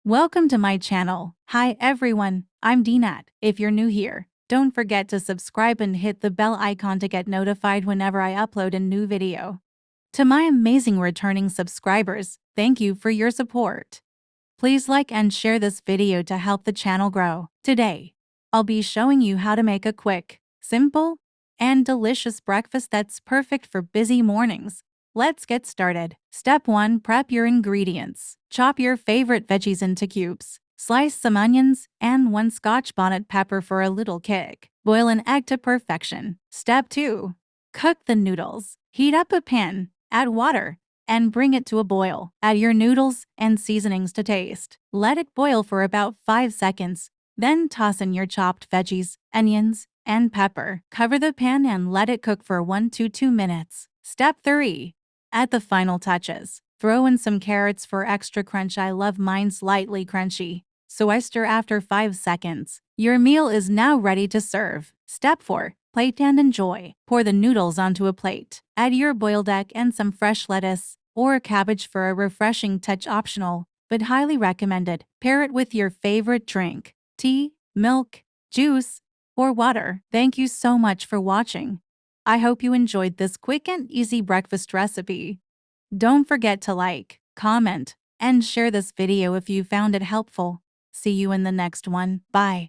Welcome to my channel. Hi everyone, I'm Dinat. If you're new here, don't forget to subscribe and hit the bell icon to get notified whenever I upload a new video. To my amazing returning subscribers, thank you for your support. Please like and share this video to help the channel grow. Today, I'll be showing you how to make a quick, simple, and delicious breakfast that's perfect for busy mornings. Let's get started. Step 1. Prep your ingredients. Chop your favorite veggies into cubes. Slice some onions and 1 scotch bonnet pepper for a little kick. Boil an egg to perfection. Step 2. Cook the noodles. Heat up a pan, add water, and bring it to a boil. Add your noodles and seasonings to taste. Let it boil for about 5 seconds. Then toss in your chopped veggies, onions, and pepper. Cover the pan and let it cook for 1 to 2 minutes. Step 3. Add the final touches. Throw in some carrots for extra crunch. I love mine slightly crunchy, so I stir after 5 seconds. Your meal is now ready to serve. Step 4. Plate and enjoy. Pour the noodles onto a plate. Add your boiled egg and some fresh lettuce or cabbage for a refreshing touch, optional, but highly recommended. Pair it with your favorite drink, tea, milk, juice, or water. Thank you so much for watching. I hope you enjoyed this quick and easy breakfast recipe. Don't forget to like, comment, and share this video if you found it helpful. See you in the next one. Bye.